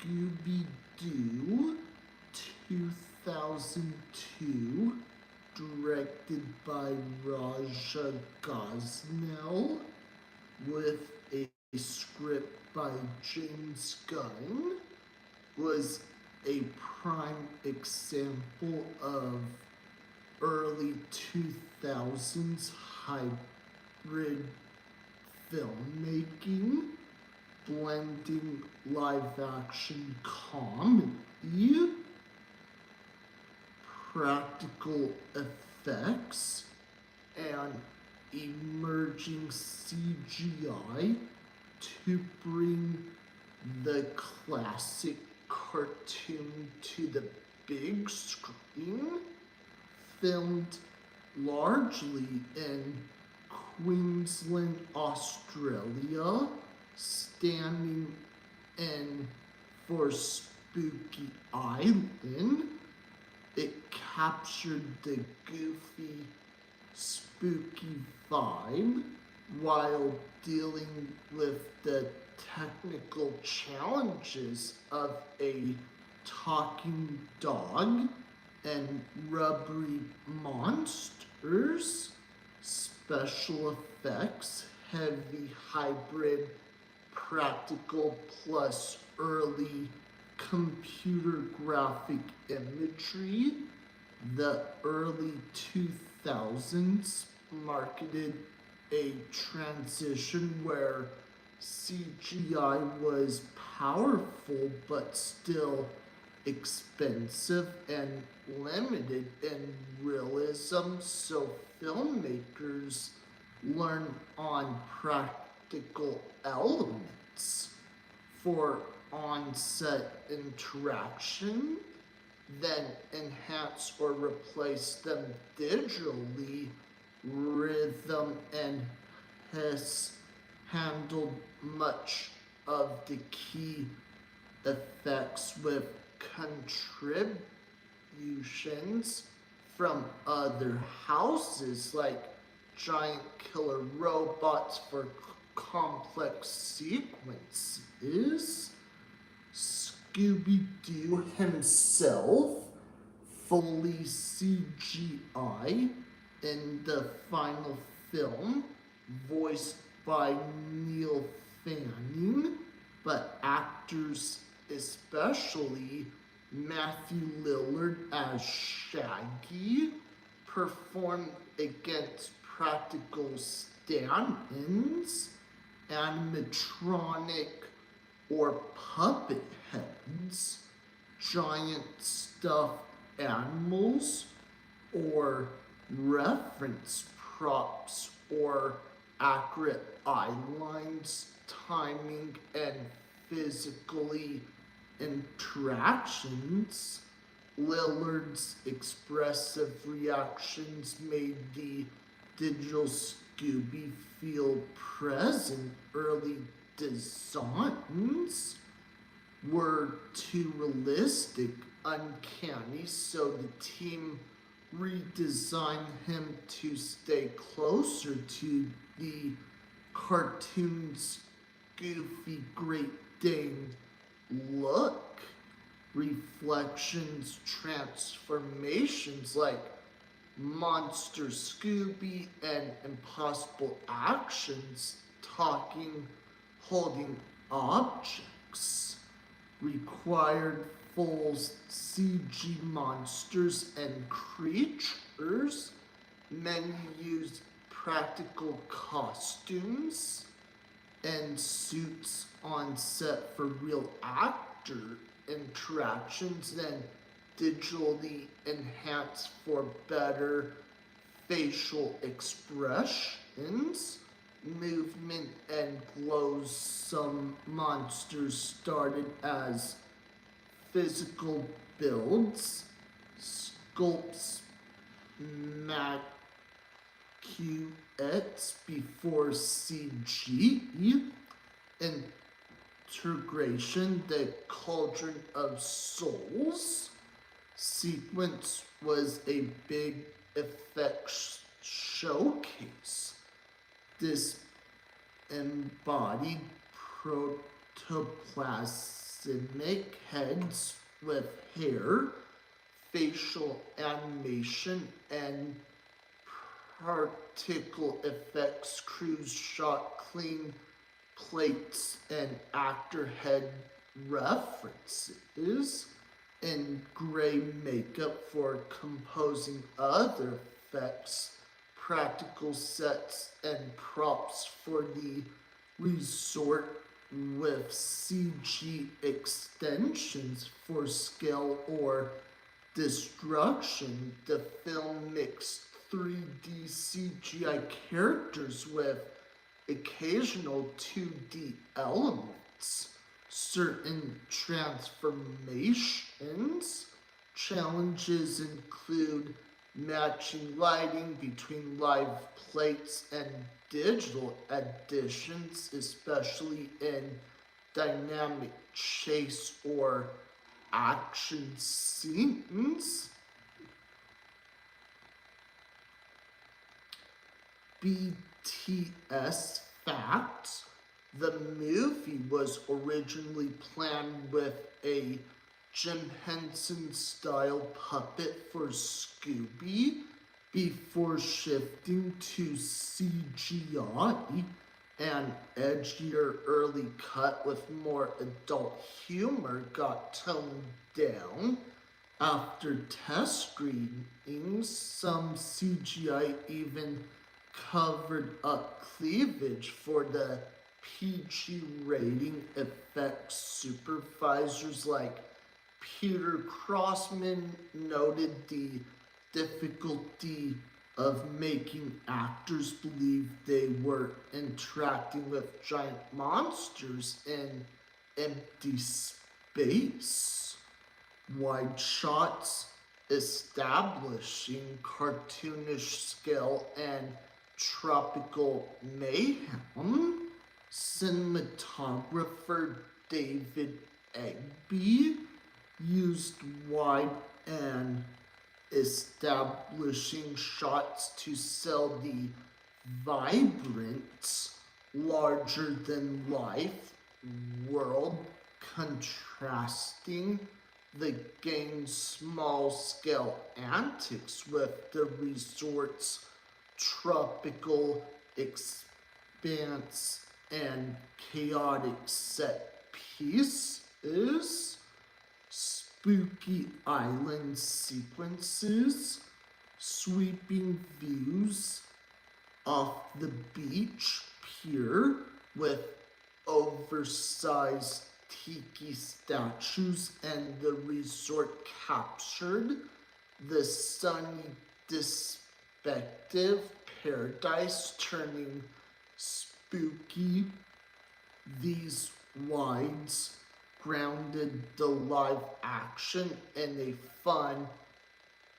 Scooby-Doo 2002, directed by Raja Gosnell, with a script by James Gunn, was a prime example of early 2000s hybrid filmmaking, blending live action comedy, practical effects, and emerging CGI to bring the classic cartoon to the big screen. Filmed largely in Queensland, Australia, standing in for Spooky Island. It captured the goofy, spooky vibe while dealing with the technical challenges of a talking dog and rubbery monsters. Special effects, heavy hybrid practical plus early computer graphic imagery. The early 2000s marketed a transition where CGI was powerful but still expensive and limited in realism, so filmmakers learn on practical elements for on-set interaction, then enhance or replace them digitally. Rhythm and Hess handled much of the key effects with contributions from other houses like giant killer robots for complex sequences. Scooby-Doo himself, fully CGI in the final film, voiced by Neil Fanning, but actors, especially Matthew Lillard as Shaggy, performed against practical stand-ins, animatronic or puppet heads, giant stuffed animals, or reference props or accurate eye lines, timing, and physically interactions. Lillard's expressive reactions made the digital Scooby feel present. Early designs were too realistic, uncanny, so the team redesigned him to stay closer to the cartoon's goofy Great Dane look. Reflections, transformations like Monster Scooby and Impossible Actions, talking, holding objects, required full CG monsters and creatures. Many used practical costumes and suits on set for real actor interactions, then digitally enhanced for better facial expressions, movement, and glows. Some monsters started as physical builds, sculpts, maquettes before CG. Integration, the Cauldron of Souls sequence was a big effects showcase. This embodied protoplasm cynic heads with hair, facial animation, and particle effects crews shot clean plates and actor head references, and gray makeup for composing other effects, practical sets, and props for the resort with CG extensions for scale or destruction. The film mixed 3D CGI characters with occasional 2D elements. Certain transformations challenges include matching lighting between live plates and digital additions, especially in dynamic chase or action scenes. BTS facts: the movie was originally planned with a Jim Henson style puppet for Scooby before shifting to CGI. An edgier early cut with more adult humor got toned down after test screenings. Some CGI even covered up cleavage for the PG rating. Effects supervisors like Peter Crossman noted the difficulty of making actors believe they were interacting with giant monsters in empty space. Wide shots establishing cartoonish scale and tropical mayhem. Cinematographer David Egby used wide and establishing shots to sell the vibrant, larger than life world, contrasting the gang's small scale antics with the resort's tropical expanse and chaotic set pieces. Spooky island sequences, sweeping views off the beach pier with oversized tiki statues, and the resort captured the sunny, perspective paradise, turning spooky. These wides grounded the live action in a fun,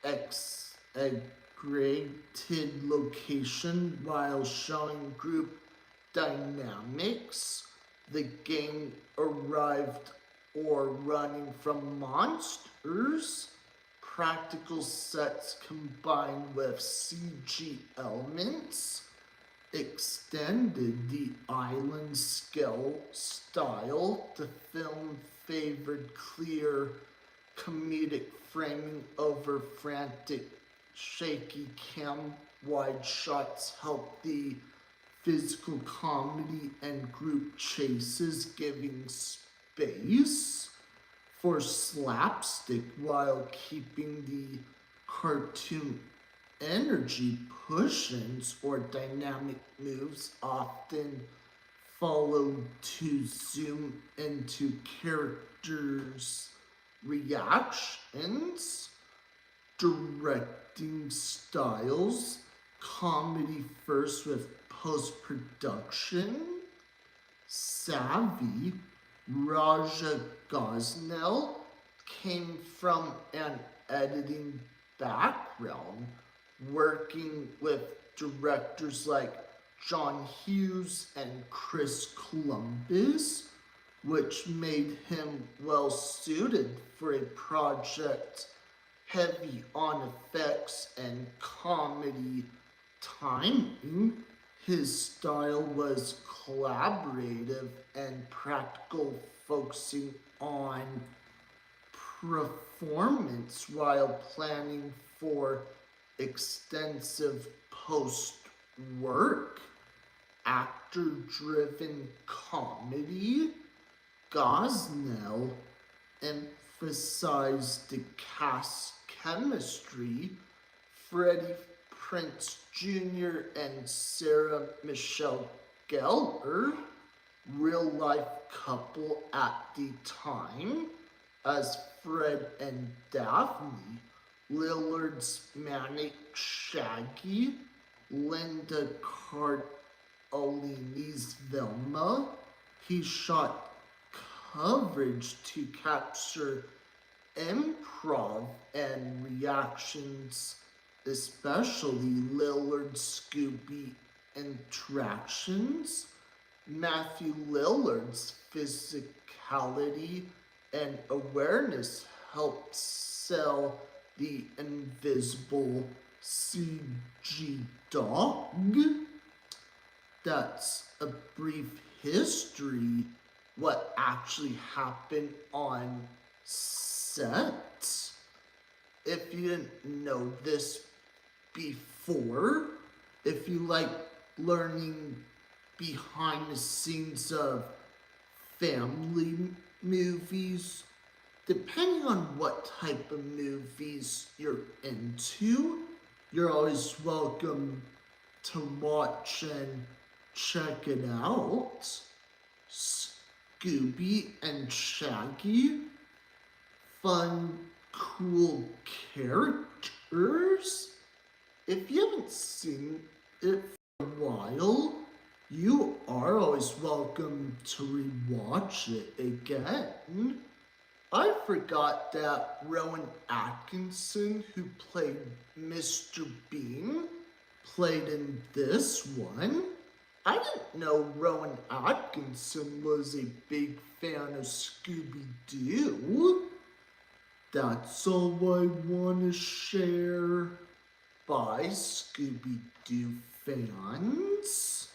exaggerated location while showing group dynamics. The gang arrived or running from monsters. Practical sets combined with CG elements extended the island scale style. The film favored clear comedic framing over frantic, shaky cam. Wide shots helped the physical comedy and group chases, giving space for slapstick while keeping the cartoon energy. Push-ins or dynamic moves often followed to zoom into characters' reactions. Directing styles: comedy first with post-production savvy. Raja Gosnell came from an editing background, working with directors like John Hughes and Chris Columbus, which made him well suited for a project heavy on effects and comedy timing. His style was collaborative and practical focusing on performance while planning for extensive post work. Actor-driven comedy, Gosnell emphasized the cast chemistry. Freddie Prinze Jr. and Sarah Michelle Gellar, real-life couple at the time, as Fred and Daphne. Lillard's manic Shaggy, Linda Cardellini's Velma. He shot coverage to capture improv and reactions, especially Lillard's Scooby interactions. Matthew Lillard's physicality and awareness helped sell the invisible CG dog. That's a brief history, what actually happened on set. If you didn't know this before, if you like learning behind the scenes of family movies, depending on what type of movies you're into, you're always welcome to watch and check it out. Scooby and Shaggy, fun, cool characters. If you haven't seen it for a while, you are always welcome to rewatch it again. I forgot that Rowan Atkinson, who played Mr. Bean, played in this one. I didn't know Rowan Atkinson was a big fan of Scooby-Doo. That's all I want to share. Bye, Scooby-Doo fans.